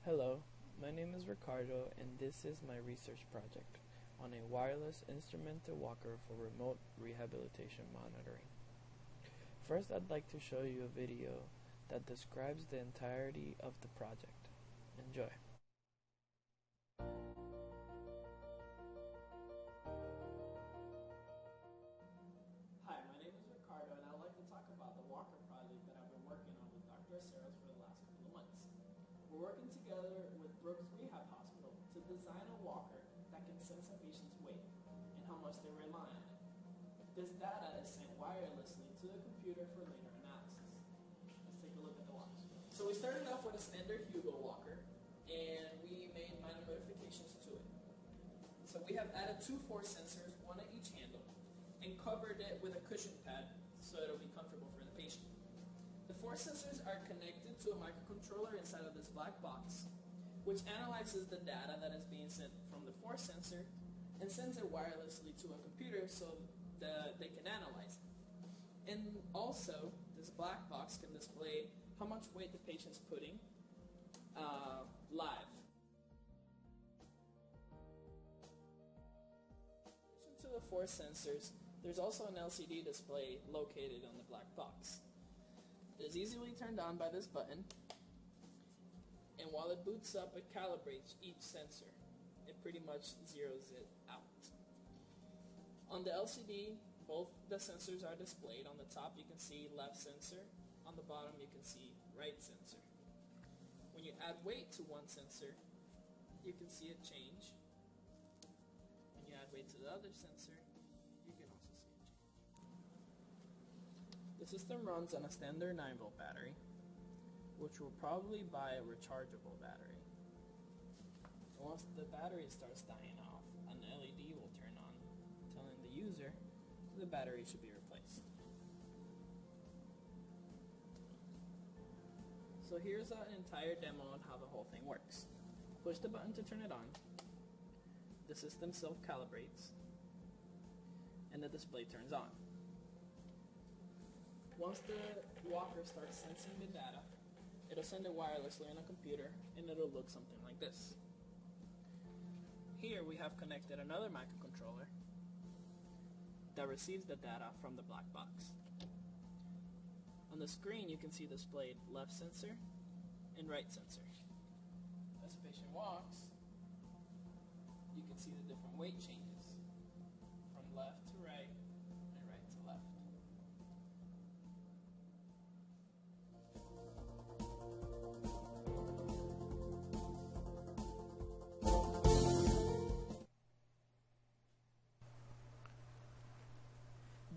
Hello, my name is Ricardo and this is my research project on a wireless instrumented walker for remote rehabilitation monitoring. First, I'd like to show you a video that describes the entirety of the project. Enjoy. Hi, my name is Ricardo and I'd like to talk about the walker project that I've been working on with Dr. Aceros for the last couple of months. We're working together with Brooks Rehab Hospital to design a walker that can sense a patient's weight and how much they rely on it. This data is sent wirelessly to the computer for later analysis. Let's take a look at the walker. So we started off with a standard Hugo walker and we made minor modifications to it. So we have added two force sensors, one at each handle, and covered it with a cushion pad so it'll be comfortable for the patient. The force sensors are connected to a microcontroller inside of this black box, which analyzes the data that is being sent from the force sensor and sends it wirelessly to a computer so that they can analyze it. And also, this black box can display how much weight the patient's putting live. In addition to the force sensors, there's also an LCD display located on the black box. It is easily turned on by this button, and while it boots up, it calibrates each sensor. It pretty much zeroes it out. On the LCD, both the sensors are displayed. On the top you can see left sensor, on the bottom you can see right sensor. When you add weight to one sensor, you can see it change. When you add weight to the other sensor, you can also see it change. The system runs on a standard 9-volt battery, which will probably buy a rechargeable battery. Once the battery starts dying off, an LED will turn on, telling the user the battery should be replaced. So here's an entire demo on how the whole thing works. Push the button to turn it on, the system self-calibrates, and the display turns on. Once the walker starts sensing the data, it'll send it wirelessly on a computer and it'll look something like this. Here we have connected another microcontroller that receives the data from the black box. On the screen you can see displayed left sensor and right sensor. As the patient walks, you can see the different weight changes from left to right and right to left.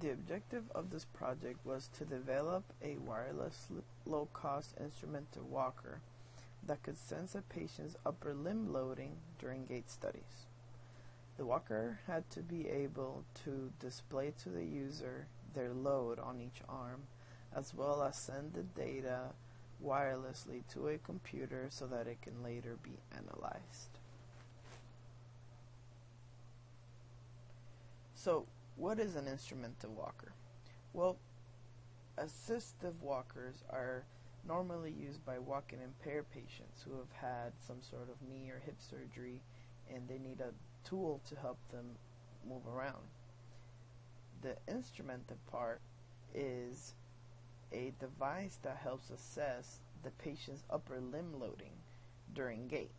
The objective of this project was to develop a wireless low-cost instrumented walker that could sense a patient's upper limb loading during gait studies. The walker had to be able to display to the user their load on each arm, as well as send the data wirelessly to a computer so that it can later be analyzed. So, what is an instrumented walker? Well, assistive walkers are normally used by walking impaired patients who have had some sort of knee or hip surgery and they need a tool to help them move around. The instrumented part is a device that helps assess the patient's upper limb loading during gait.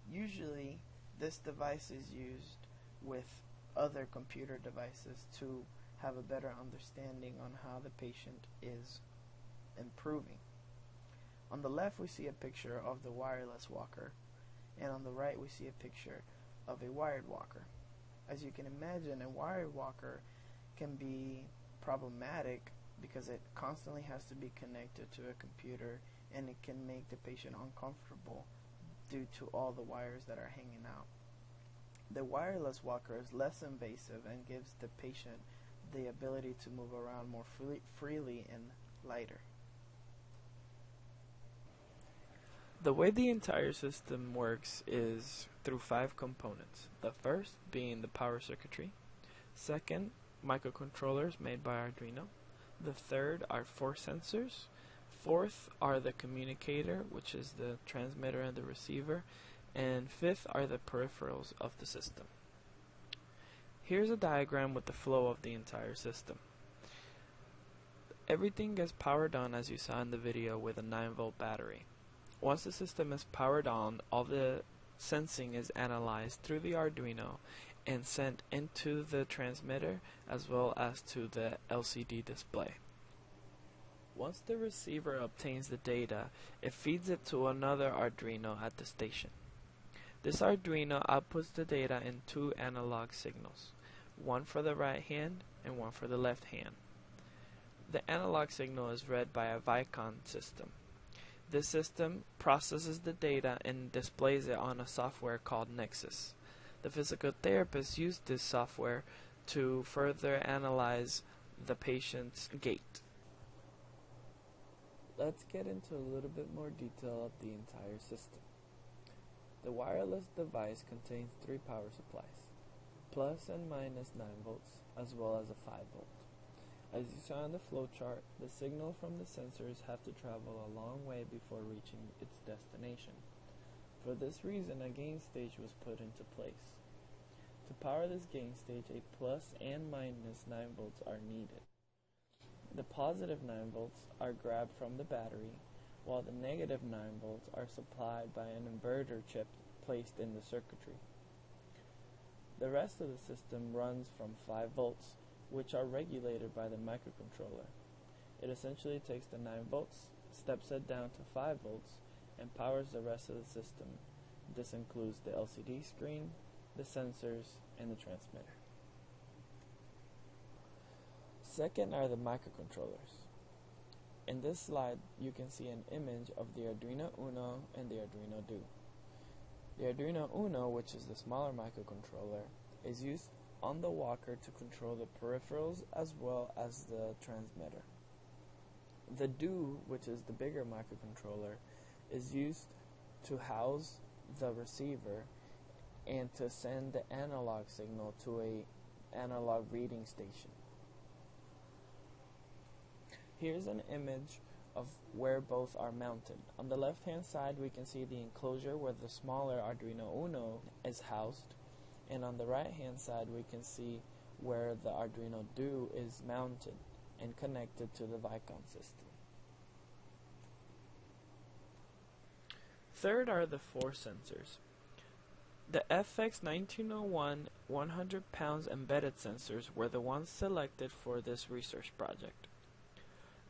Usually, this device is used with other computer devices to have a better understanding on how the patient is improving. On the left we see a picture of the wireless walker, and on the right we see a picture of a wired walker. As you can imagine, a wired walker can be problematic because it constantly has to be connected to a computer and it can make the patient uncomfortable due to all the wires that are hanging out. The wireless walker is less invasive and gives the patient the ability to move around more freely and lighter. The way the entire system works is through 5 components. The first being the power circuitry. Second, microcontrollers made by Arduino. The third are force sensors. Fourth are the communicator, which is the transmitter and the receiver, and fifth are the peripherals of the system. Here's a diagram with the flow of the entire system. Everything gets powered on, as you saw in the video, with a 9-volt battery. Once the system is powered on, all the sensing is analyzed through the Arduino and sent into the transmitter as well as to the LCD display. Once the receiver obtains the data, it feeds it to another Arduino at the station. This Arduino outputs the data in 2 analog signals, one for the right hand and one for the left hand. The analog signal is read by a Vicon system. This system processes the data and displays it on a software called Nexus. The physical therapist used this software to further analyze the patient's gait. Let's get into a little bit more detail of the entire system. The wireless device contains 3 power supplies, plus and minus 9 volts, as well as a 5 volt. As you saw in the flowchart, the signal from the sensors have to travel a long way before reaching its destination. For this reason, a gain stage was put into place. To power this gain stage, a plus and minus 9 volts are needed. The positive 9 volts are grabbed from the battery, while the negative 9 volts are supplied by an inverter chip placed in the circuitry. The rest of the system runs from 5 volts, which are regulated by the microcontroller. It essentially takes the 9 volts, steps it down to 5 volts, and powers the rest of the system. This includes the LCD screen, the sensors, and the transmitter. Second are the microcontrollers. In this slide, you can see an image of the Arduino Uno and the Arduino Do. The Arduino Uno, which is the smaller microcontroller, is used on the walker to control the peripherals as well as the transmitter. The Do, which is the bigger microcontroller, is used to house the receiver and to send the analog signal to a analog reading station. Here's an image of where both are mounted. On the left hand side we can see the enclosure where the smaller Arduino Uno is housed, and on the right hand side we can see where the Arduino Do is mounted and connected to the Vicon system. Third are the 4 sensors. The FX1901 100 pounds embedded sensors were the ones selected for this research project.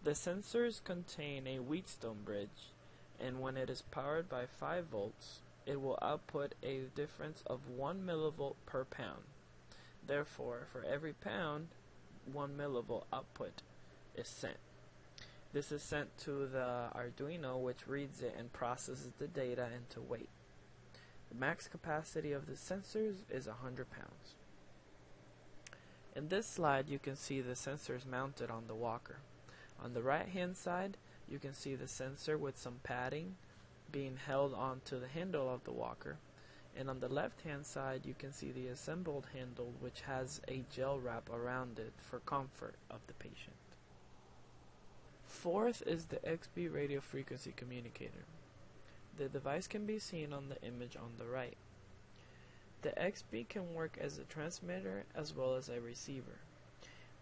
The sensors contain a Wheatstone bridge, and when it is powered by 5 volts, it will output a difference of 1 millivolt per pound. Therefore, for every pound, 1 millivolt output is sent. This is sent to the Arduino, which reads it and processes the data into weight. The max capacity of the sensors is 100 pounds. In this slide, you can see the sensors mounted on the walker. On the right hand side, you can see the sensor with some padding being held onto the handle of the walker, and on the left hand side you can see the assembled handle, which has a gel wrap around it for comfort of the patient. Fourth is the XB radio frequency communicator. The device can be seen on the image on the right. The XB can work as a transmitter as well as a receiver.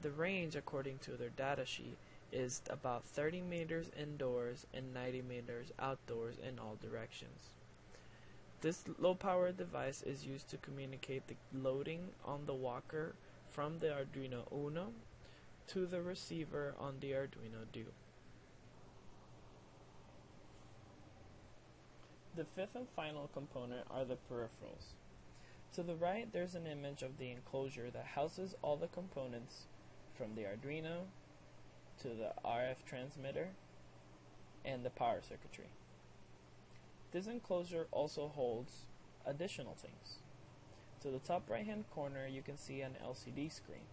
The range, according to their data sheet, is about 30 meters indoors and 90 meters outdoors in all directions. This low-power device is used to communicate the loading on the walker from the Arduino Uno to the receiver on the Arduino Do. The fifth and final component are the peripherals. To the right, there's an image of the enclosure that houses all the components from the Arduino to the RF transmitter and the power circuitry. This enclosure also holds additional things. To the top right hand corner you can see an LCD screen.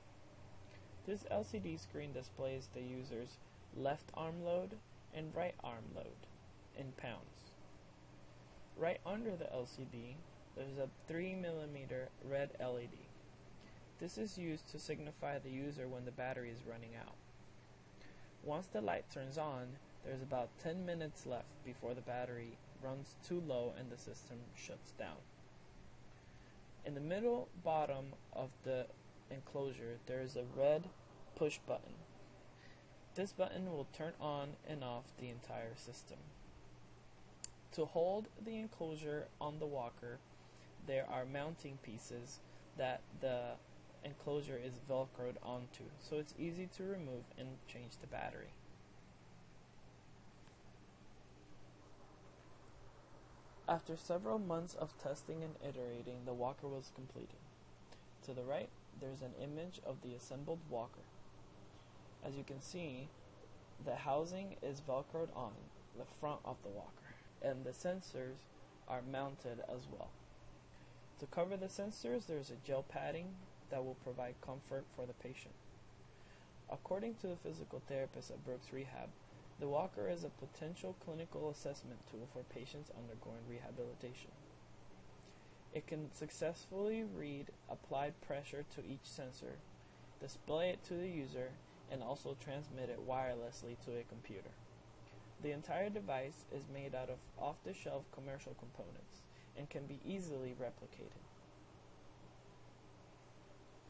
This LCD screen displays the user's left arm load and right arm load in pounds. Right under the LCD there's a 3mm red LED. This is used to signify the user when the battery is running out. Once the light turns on, There's about 10 minutes left before the battery runs too low and the system shuts down. In the middle bottom of the enclosure, there is a red push button. This button will turn on and off the entire system. To hold the enclosure on the walker, there are mounting pieces that the enclosure is velcroed onto, so it's easy to remove and change the battery. After several months of testing and iterating, the walker was completed. To the right, there's an image of the assembled walker. As you can see, the housing is velcroed on the front of the walker, and the sensors are mounted as well. To cover the sensors, there's a gel padding that will provide comfort for the patient. According to the physical therapist at Brooks Rehab, the walker is a potential clinical assessment tool for patients undergoing rehabilitation. It can successfully read applied pressure to each sensor, display it to the user, and also transmit it wirelessly to a computer. The entire device is made out of off-the-shelf commercial components and can be easily replicated.